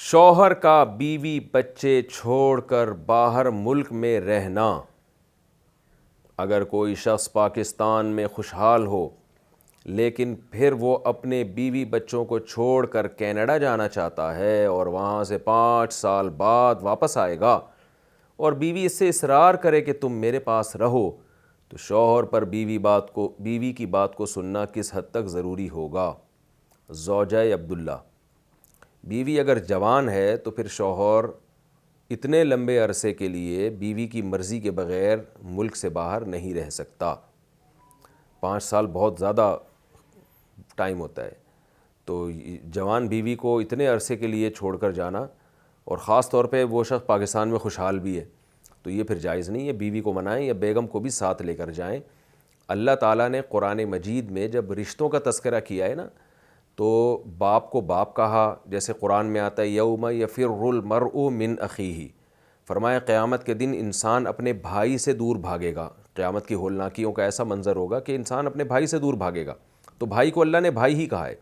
شوہر کا بیوی بچے چھوڑ کر باہر ملک میں رہنا۔ اگر کوئی شخص پاکستان میں خوشحال ہو لیکن پھر وہ اپنے بیوی بچوں کو چھوڑ کر کینیڈا جانا چاہتا ہے اور وہاں سے 5 سال بعد واپس آئے گا اور بیوی اس سے اصرار کرے کہ تم میرے پاس رہو، تو شوہر پر بیوی کی بات کو سننا کس حد تک ضروری ہوگا؟ زوجہ عبداللہ: بیوی اگر جوان ہے تو پھر شوہر اتنے لمبے عرصے کے لیے بیوی کی مرضی کے بغیر ملک سے باہر نہیں رہ سکتا۔ 5 سال بہت زیادہ ٹائم ہوتا ہے، تو جوان بیوی کو اتنے عرصے کے لیے چھوڑ کر جانا، اور خاص طور پہ وہ شخص پاکستان میں خوشحال بھی ہے، تو یہ پھر جائز نہیں ہے۔ بیوی کو منائیں یا بیگم کو بھی ساتھ لے کر جائیں۔ اللہ تعالیٰ نے قرآن مجید میں جب رشتوں کا تذکرہ کیا ہے نا، تو باپ کو باپ کہا، جیسے قرآن میں آتا ہے یوم یفر المرء من اخیہ، فرمایا قیامت کے دن انسان اپنے بھائی سے دور بھاگے گا۔ قیامت کی ہولناکیوں کا ایسا منظر ہوگا کہ انسان اپنے بھائی سے دور بھاگے گا، تو بھائی کو اللہ نے بھائی ہی کہا ہے۔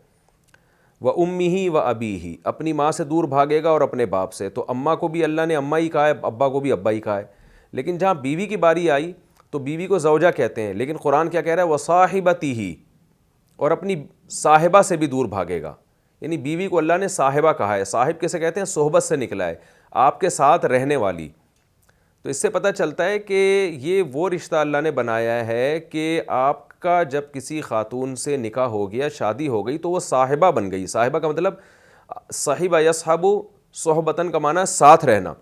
وَأُمِّهِ وَأَبِيهِ، اپنی ماں سے دور بھاگے گا اور اپنے باپ سے، تو اماں کو بھی اللہ نے اماں ہی کہا ہے، ابا کو بھی ابا ہی کہا ہے۔ لیکن جہاں بیوی کی باری آئی تو بیوی کو زوجہ کہتے ہیں، لیکن قرآن کیا کہہ رہا ہے؟ وَصَاحِبَتِهِ، اور اپنی صاحبہ سے بھی دور بھاگے گا، یعنی بیوی کو اللہ نے صاحبہ کہا ہے۔ صاحب کسے کہتے ہیں؟ صحبت سے نکلا ہے، آپ کے ساتھ رہنے والی۔ تو اس سے پتہ چلتا ہے کہ یہ وہ رشتہ اللہ نے بنایا ہے کہ آپ کا جب کسی خاتون سے نکاح ہو گیا، شادی ہو گئی، تو وہ صاحبہ بن گئی۔ صاحبہ کا مطلب صحبہ یصحب صحبتاً کا معنی ساتھ رہنا۔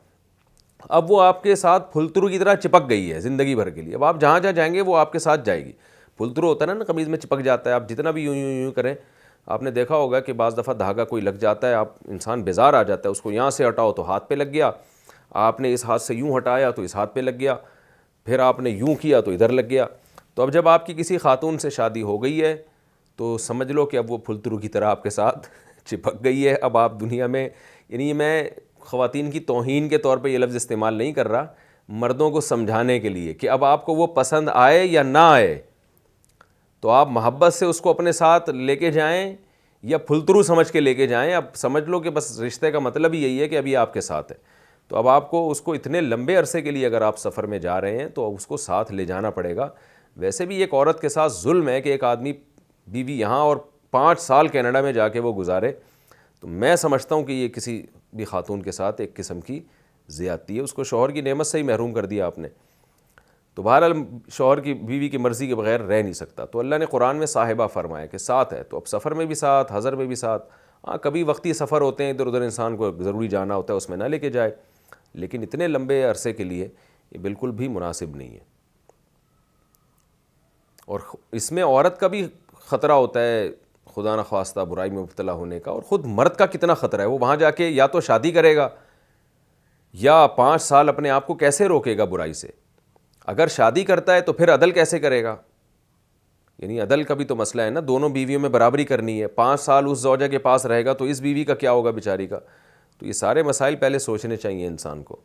اب وہ آپ کے ساتھ پھلترو کی طرح چپک گئی ہے زندگی بھر کے لیے۔ اب آپ جہاں جہاں جائیں گے وہ آپ کے ساتھ جائے گی۔ پھلترو ہوتا ہے نا قمیض میں چپک جاتا ہے، آپ جتنا بھی یوں یوں یوں کریں، آپ نے دیکھا ہوگا کہ بعض دفعہ دھاگا کوئی لگ جاتا ہے، آپ انسان بیزار آ جاتا ہے، اس کو یہاں سے ہٹاؤ تو ہاتھ پہ لگ گیا، آپ نے اس ہاتھ سے یوں ہٹایا تو اس ہاتھ پہ لگ گیا، پھر آپ نے یوں کیا تو ادھر لگ گیا۔ تو اب جب آپ کی کسی خاتون سے شادی ہو گئی ہے تو سمجھ لو کہ اب وہ پھلترو کی طرح آپ کے ساتھ چپک گئی ہے۔ اب آپ دنیا میں، یعنی میں خواتین کی توہین کے طور پہ یہ لفظ استعمال نہیں کر رہا، مردوں کو سمجھانے کے لیے کہ اب آپ کو وہ پسند آئے یا نہ آئے، تو آپ محبت سے اس کو اپنے ساتھ لے کے جائیں یا پھلترو سمجھ کے لے کے جائیں۔ اب سمجھ لو کہ بس رشتے کا مطلب ہی یہی ہے کہ ابھی آپ کے ساتھ ہے، تو اب آپ کو اس کو اتنے لمبے عرصے کے لیے اگر آپ سفر میں جا رہے ہیں تو اس کو ساتھ لے جانا پڑے گا۔ ویسے بھی ایک عورت کے ساتھ ظلم ہے کہ ایک آدمی بیوی یہاں اور 5 سال کینیڈا میں جا کے وہ گزارے، تو میں سمجھتا ہوں کہ یہ کسی بھی خاتون کے ساتھ ایک قسم کی زیادتی ہے، اس کو شوہر کی نعمت سے ہی محروم کر دیا آپ نے۔ تو بہرحال شوہر کی بیوی کی مرضی کے بغیر رہ نہیں سکتا، تو اللہ نے قرآن میں صاحبہ فرمایا کہ ساتھ ہے، تو اب سفر میں بھی ساتھ، حضر میں بھی ساتھ۔ ہاں کبھی وقتی سفر ہوتے ہیں، ادھر ادھر انسان کو ضروری جانا ہوتا ہے، اس میں نہ لے کے جائے، لیکن اتنے لمبے عرصے کے لیے یہ بالکل بھی مناسب نہیں ہے۔ اور اس میں عورت کا بھی خطرہ ہوتا ہے خدا نخواستہ برائی میں مبتلا ہونے کا، اور خود مرد کا کتنا خطرہ ہے۔ وہ وہاں جا کے یا تو شادی کرے گا یا 5 سال اپنے آپ کو کیسے روکے گا برائی سے۔ اگر شادی کرتا ہے تو پھر عدل کیسے کرے گا؟ یعنی عدل کا بھی تو مسئلہ ہے نا، دونوں بیویوں میں برابری کرنی ہے۔ 5 سال اس زوجہ کے پاس رہے گا تو اس بیوی کا کیا ہوگا بیچاری کا؟ تو یہ سارے مسائل پہلے سوچنے چاہیے انسان کو۔